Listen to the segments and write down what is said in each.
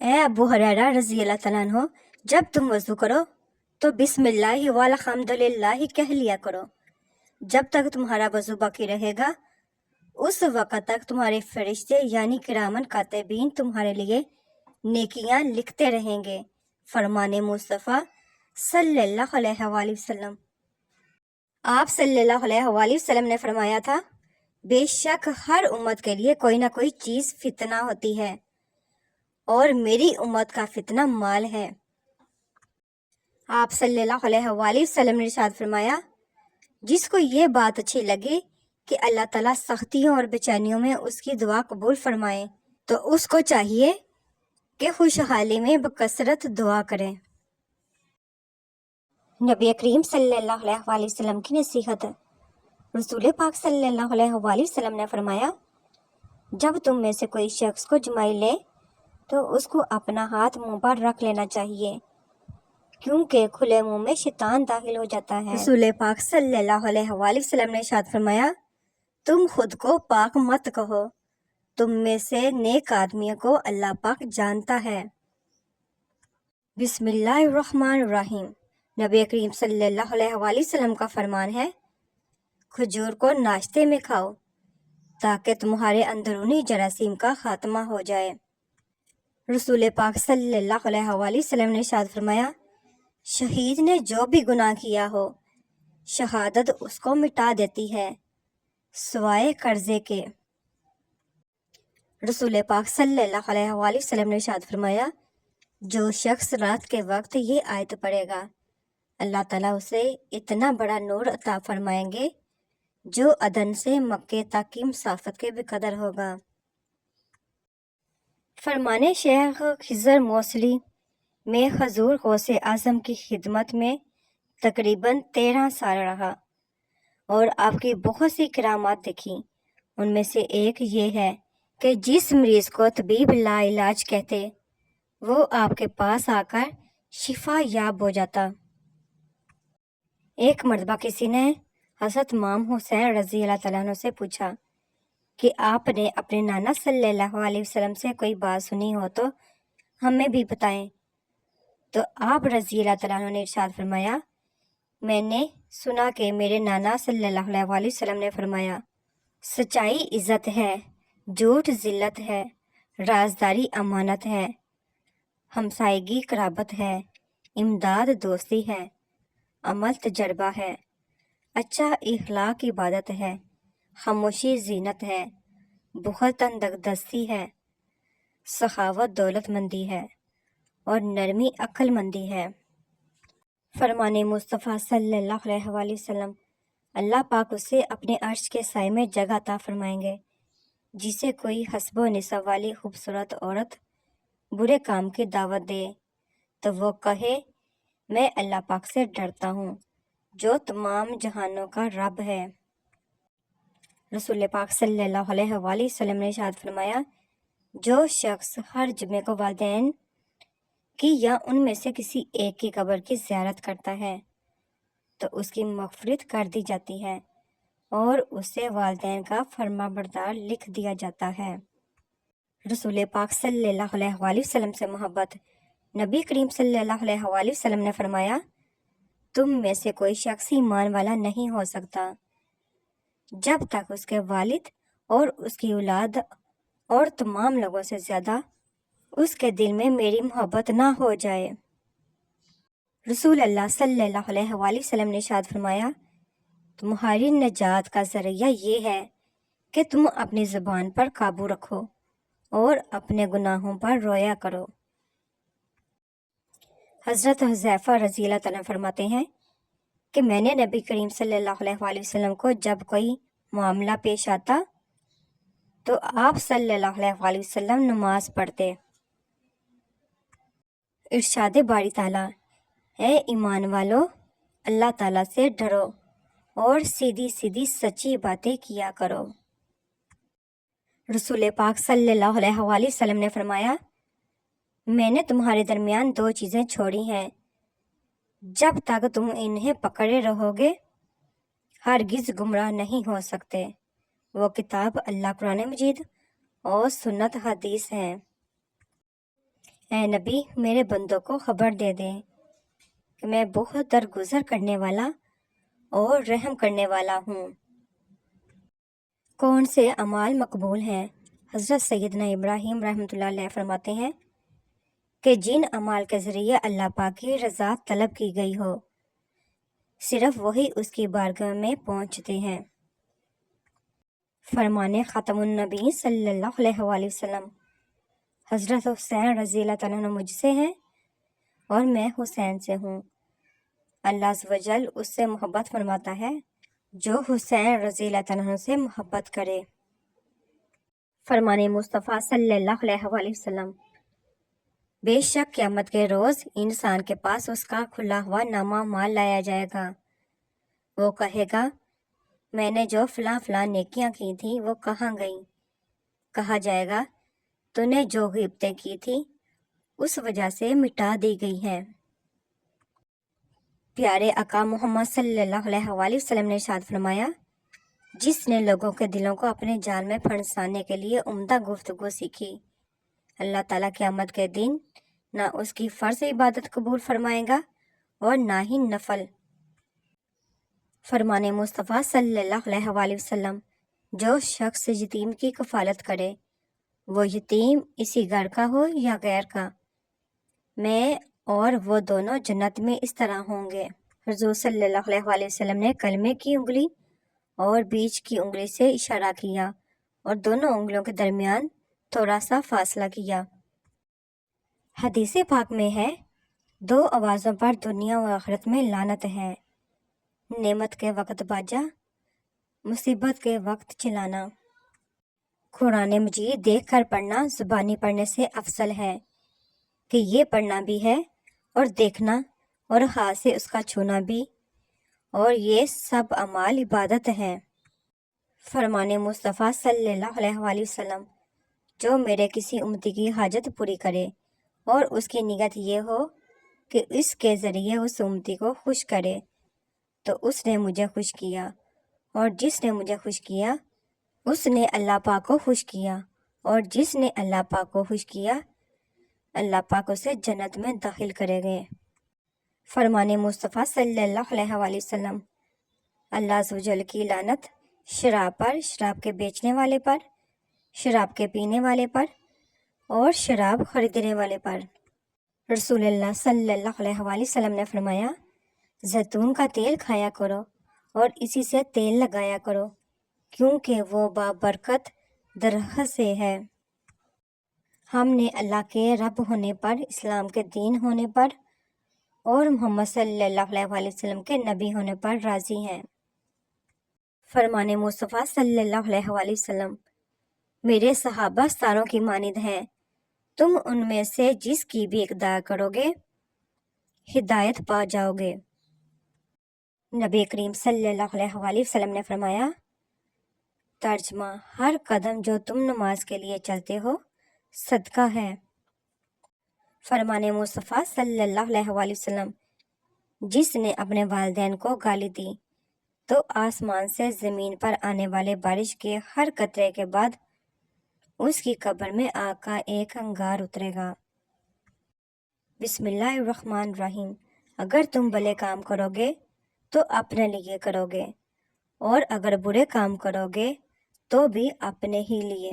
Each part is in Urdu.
اے ابو ہریرہ رضی اللہ تعالیٰ عنہ، جب تم وضو کرو تو بسم اللہ والحمد للہ کہہ لیا کرو۔ جب تک تمہارا وضو باقی رہے گا اس وقت تک تمہارے فرشتے یعنی کرامن کاتبین تمہارے لیے نیکیاں لکھتے رہیں گے۔ فرمان مصطفیٰ صلی اللہ علیہ وآلہ وسلم۔ آپ صلی اللہ علیہ وآلہ وسلم نے فرمایا تھا، بے شک ہر امت کے لیے کوئی نہ کوئی چیز فتنہ ہوتی ہے اور میری امت کا فتنہ مال ہے۔ آپ صلی اللہ علیہ وآلہ وسلم نے ارشاد فرمایا، جس کو یہ بات اچھی لگے کہ اللہ تعالیٰ سختیوں اور بے چینیوں میں اس کی دعا قبول فرمائے تو اس کو چاہیے کہ خوشحالی میں بکثرت دعا کرے۔ نبی کریم صلی اللہ علیہ وآلہ وسلم کی نصیحت۔ رسول پاک صلی اللہ علیہ وآلہ وسلم نے فرمایا، جب تم میں سے کوئی شخص کو جمائی لے تو اس کو اپنا ہاتھ منہ پر رکھ لینا چاہیے، کیونکہ کھلے منہ میں شیطان داخل ہو جاتا ہے۔ رسول پاک صلی اللہ علیہ وآلہ وسلم نے ارشاد فرمایا، تم خود کو پاک مت کہو، تم میں سے نیک آدمیوں کو اللہ پاک جانتا ہے۔ بسم اللہ الرحمن الرحیم۔ نبی کریم صلی اللہ علیہ وآلہ وسلم کا فرمان ہے، کھجور کو ناشتے میں کھاؤ تاکہ تمہارے اندرونی جراثیم کا خاتمہ ہو جائے۔ رسول پاک صلی اللہ علیہ وآلہ وسلم نے ارشاد فرمایا، شہید نے جو بھی گناہ کیا ہو شہادت اس کو مٹا دیتی ہے سوائے قرضے کے۔ رسول پاک صلی اللہ علیہ وآلہ وسلم نے ارشاد فرمایا، جو شخص رات کے وقت یہ آیت پڑھے گا اللہ تعالیٰ اسے اتنا بڑا نور عطا فرمائیں گے جو عدن سے مکے تک کی مسافت کے بھی قدر ہوگا۔ فرمان شیخ خضر موصلی میں حضور غوث اعظم کی خدمت میں تقریباً 13 سال رہا اور آپ کی بہت سی کرامات دیکھی۔ ان میں سے ایک یہ ہے کہ جس مریض کو طبیب لا علاج کہتے وہ آپ کے پاس آ کر شفا یاب ہو جاتا۔ ایک مرتبہ کسی نے حضرت امام حسین رضی اللہ تعالیٰ عنہ سے پوچھا کہ آپ نے اپنے نانا صلی اللہ علیہ وسلم سے کوئی بات سنی ہو تو ہمیں بھی بتائیں۔ تو آپ رضی اللہ تعالیٰ عنہ نے ارشاد فرمایا، میں نے سنا کہ میرے نانا صلی اللہ علیہ وسلم نے فرمایا، سچائی عزت ہے، جھوٹ ذلت ہے، رازداری امانت ہے، ہمسائیگی قرابت ہے، امداد دوستی ہے، عمل تجربہ ہے، اچھا اخلاق عبادت ہے، خاموشی زینت ہے، بخل تندرستی ہے، سخاوت دولت مندی ہے اور نرمی عقل مندی ہے۔ فرمان مصطفیٰ صلی اللہ علیہ وآلہ وسلم، اللہ پاک اسے اپنے عرش کے سائے میں جگہ عطا فرمائیں گے۔ جسے کوئی حسب و نسب والی خوبصورت عورت برے کام کی دعوت دے تو وہ کہے، میں اللہ پاک سے ڈرتا ہوں جو تمام جہانوں کا رب ہے۔ رسول پاک صلی اللہ علیہ وآلہ وسلم نے ارشاد فرمایا، جو شخص ہر جمعے کو والدین کی یا ان میں سے کسی ایک کی قبر کی زیارت کرتا ہے تو اس کی مغفرت کر دی جاتی ہے اور اسے والدین کا فرما بردار لکھ دیا جاتا ہے۔ رسول پاک صلی اللہ علیہ وآلہ وسلم سے محبت۔ نبی کریم صلی اللہ علیہ وآلہ وسلم نے فرمایا، تم میں سے کوئی شخص ایمان والا نہیں ہو سکتا جب تک اس کے والد اور اس کی اولاد اور تمام لوگوں سے زیادہ اس کے دل میں میری محبت نہ ہو جائے۔ رسول اللہ صلی اللہ علیہ وآلہ وسلم نے ارشاد فرمایا، تمہاری نجات کا ذریعہ یہ ہے کہ تم اپنی زبان پر قابو رکھو اور اپنے گناہوں پر رویا کرو۔ حضرت حذیفہ رضی اللہ تعالیٰ فرماتے ہیں کہ میں نے نبی کریم صلی اللہ علیہ وآلہ وسلم کو جب کوئی معاملہ پیش آتا تو آپ صلی اللہ علیہ وآلہ وسلم نماز پڑھتے۔ ارشاد باری تعالیٰ، اے ایمان والو، اللہ تعالیٰ سے ڈرو اور سیدھی سیدھی سچی باتیں کیا کرو۔ رسول پاک صلی اللہ علیہ وآلہ وسلم نے فرمایا، میں نے تمہارے درمیان 2 چیزیں چھوڑی ہیں، جب تک تم انہیں پکڑے رہو گے ہرگز گمراہ نہیں ہو سکتے۔ وہ کتاب اللہ قرآن مجید اور سنت حدیث ہیں۔ اے نبی میرے بندوں کو خبر دے دیں کہ میں بہت درگزر کرنے والا اور رحم کرنے والا ہوں۔ کون سے اعمال مقبول ہیں؟ حضرت سیدنا ابراہیم رحمۃ اللہ علیہ فرماتے ہیں کہ جن اعمال کے ذریعے اللہ پاک کی رضا طلب کی گئی ہو صرف وہی اس کی بارگاہ میں پہنچتے ہیں۔ فرمان خاتم النبی صلی اللہ علیہ وآلہ وسلم، حضرت حسین رضی اللہ تعالیٰ عنہ مجھ سے ہیں اور میں حسین سے ہوں۔ اللہ عز و جل اس سے محبت فرماتا ہے جو حسین رضی اللہ تعالیٰ عنہ سے محبت کرے۔ فرمان مصطفیٰ صلی اللہ علیہ وآلہ وسلم، بے شک قیامت کے روز انسان کے پاس اس کا کھلا ہوا نامہ مال لایا جائے گا۔ وہ کہے گا میں نے جو فلاں فلاں نیکیاں کی تھیں وہ کہاں گئیں؟ کہا جائے گا تو نے جو غیبتیں کی تھی اس وجہ سے مٹا دی گئی ہیں۔ پیارے آقا محمد صلی اللہ علیہ وآلہ وسلم نے ارشاد فرمایا، جس نے لوگوں کے دلوں کو اپنے جال میں پھنسانے کے لیے عمدہ گفتگو سیکھی، اللہ تعالیٰ قیامت کے دن نہ اس کی فرض عبادت قبول فرمائے گا اور نہ ہی نفل۔ فرمان مصطفیٰ صلی اللہ علیہ وآلہ وسلم، جو شخص یتیم کی کفالت کرے وہ یتیم اسی گھر کا ہو یا غیر کا، میں اور وہ دونوں جنت میں اس طرح ہوں گے۔ حضور صلی اللہ علیہ وآلہ وسلم نے کلمے کی انگلی اور بیچ کی انگلی سے اشارہ کیا اور دونوں انگلیوں کے درمیان تھوڑا سا فاصلہ کیا۔ حدیث پاک میں ہے، دو آوازوں پر دنیا و آخرت میں لعنت ہے، نعمت کے وقت باجا، مصیبت کے وقت چلانا۔ قرآن مجید دیکھ کر پڑھنا زبانی پڑھنے سے افضل ہے کہ یہ پڑھنا بھی ہے اور دیکھنا اور ہاتھ سے اس کا چھونا بھی، اور یہ سب اعمال عبادت ہیں۔ فرمان مصطفیٰ صلی اللہ علیہ وآلہ وسلم، جو میرے کسی امتی کی حاجت پوری کرے اور اس کی نیت یہ ہو کہ اس کے ذریعے اس امتی کو خوش کرے تو اس نے مجھے خوش کیا، اور جس نے مجھے خوش کیا اس نے اللہ پاک کو خوش کیا، اور جس نے اللہ پاک کو خوش کیا اللہ پاک اسے جنت میں داخل کرے گے۔ فرمان مصطفیٰ صلی اللہ علیہ وآلہ وسلم، اللہ عز و جل کی لعنت شراب پر، شراب کے بیچنے والے پر، شراب کے پینے والے پر اور شراب خریدنے والے پر۔ رسول اللہ صلی اللہ علیہ وآلہ وسلم نے فرمایا، زیتون کا تیل کھایا کرو اور اسی سے تیل لگایا کرو کیونکہ وہ بابرکت درخت سے ہے۔ ہم نے اللہ کے رب ہونے پر، اسلام کے دین ہونے پر اور محمد صلی اللہ علیہ وآلہ وسلم کے نبی ہونے پر راضی ہیں۔ فرمان مصطفیٰ صلی اللہ علیہ وآلہ وسلم، میرے صحابہ ستاروں کی مانند ہیں، تم ان میں سے جس کی بھی اقتدا کرو گے ہدایت پا جاؤ گے۔ نبی کریم صلی اللہ علیہ وآلہ وسلم نے فرمایا، ترجمہ، ہر قدم جو تم نماز کے لیے چلتے ہو صدقہ ہے۔ فرمان مصطفیٰ صلی اللہ علیہ وآلہ وسلم، جس نے اپنے والدین کو گالی دی تو آسمان سے زمین پر آنے والے بارش کے ہر قطرے کے بعد اس کی قبر میں آگ کا ایک انگار اترے گا۔ بسم اللہ الرحمن الرحیم، اگر تم بھلے کام کرو گے تو اپنے لیے کرو گے اور اگر برے کام کرو گے تو بھی اپنے ہی لیے۔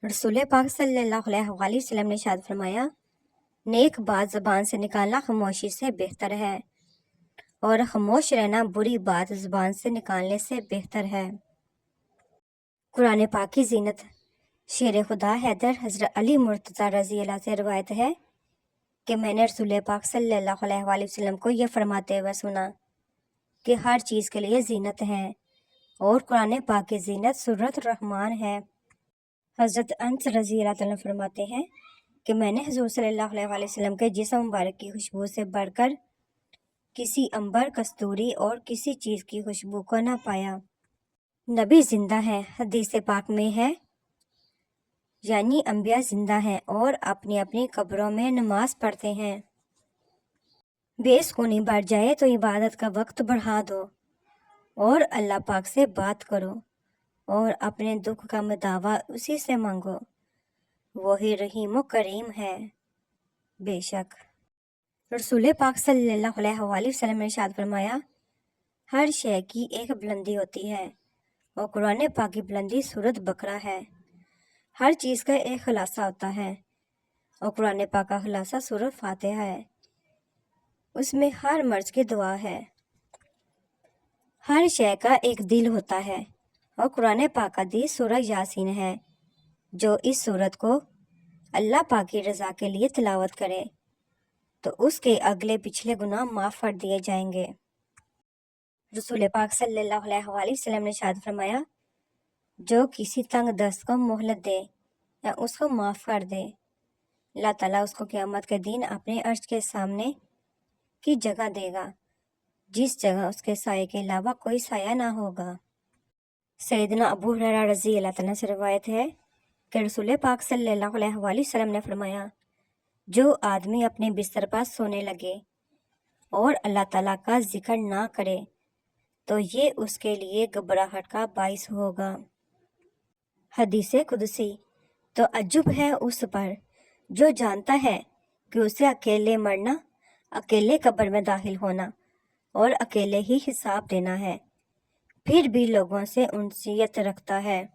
رسول پاک صلی اللہ علیہ وآلہ وسلم نے ارشاد فرمایا، نیک بات زبان سے نکالنا خاموشی سے بہتر ہے اور خاموش رہنا بری بات زبان سے نکالنے سے بہتر ہے۔ قرآن پاک کی زینت۔ شیر خدا حیدر حضرت علی مرتضیٰ رضی اللہ سے روایت ہے کہ میں نے رسول پاک صلی اللہ علیہ وآلہ وسلم کو یہ فرماتے ہوئے سنا کہ ہر چیز کے لیے زینت ہے اور قرآن پاک کی زینت سورۃ الرحمن ہے۔ حضرت انس رضی اللہ عنہ فرماتے ہیں کہ میں نے حضور صلی اللہ علیہ وآلہ وسلم کے جسم مبارک کی خوشبو سے بڑھ کر کسی عنبر، کستوری اور کسی چیز کی خوشبو کو نہ پایا۔ نبی زندہ ہے، حدیث پاک میں ہے، یعنی انبیاء زندہ ہیں اور اپنی اپنی قبروں میں نماز پڑھتے ہیں۔ بے سکونی بڑھ جائے تو عبادت کا وقت بڑھا دو اور اللہ پاک سے بات کرو اور اپنے دکھ کا مداوع اسی سے مانگو، وہی رحیم و کریم ہے۔ بے شک رسول پاک صلی اللہ علیہ وآلہ وسلم نے ارشاد فرمایا، ہر شے کی ایک بلندی ہوتی ہے اور قرآن پاک کی بلندی سورۃ بقرہ ہے۔ ہر چیز کا ایک خلاصہ ہوتا ہے اور قرآن پاک کا خلاصہ سورۃ فاتحہ ہے۔ اس میں ہر مرض کی دعا ہے۔ ہر شے کا ایک دل ہوتا ہے اور قرآن پاک کا دل سورہ یاسین ہے۔ جو اس سورت کو اللہ پاک کی رضا کے لیے تلاوت کرے تو اس کے اگلے پچھلے گناہ معاف کر دیے جائیں گے۔ رسول پاک صلی اللہ علیہ وآلہ وسلم نے ارشاد فرمایا، جو کسی تنگ دست کو مہلت دے یا اس کو معاف کر دے، اللہ تعالیٰ اس کو قیامت کے دن اپنے عرش کے سامنے کی جگہ دے گا، جس جگہ اس کے سائے کے علاوہ کوئی سایہ نہ ہوگا۔ سیدنا ابو ہریرہ رضی اللہ تعالیٰ سے روایت ہے کہ رسول پاک صلی اللہ علیہ وآلہ وسلم نے فرمایا، جو آدمی اپنے بستر پر سونے لگے اور اللہ تعالیٰ کا ذکر نہ کرے تو یہ اس کے لیے گھبراہٹ کا باعث ہوگا۔ حدیث قدسی، تو عجب ہے اس پر جو جانتا ہے کہ اسے اکیلے مرنا، اکیلے قبر میں داخل ہونا اور اکیلے ہی حساب دینا ہے، پھر بھی لوگوں سے انسیت رکھتا ہے۔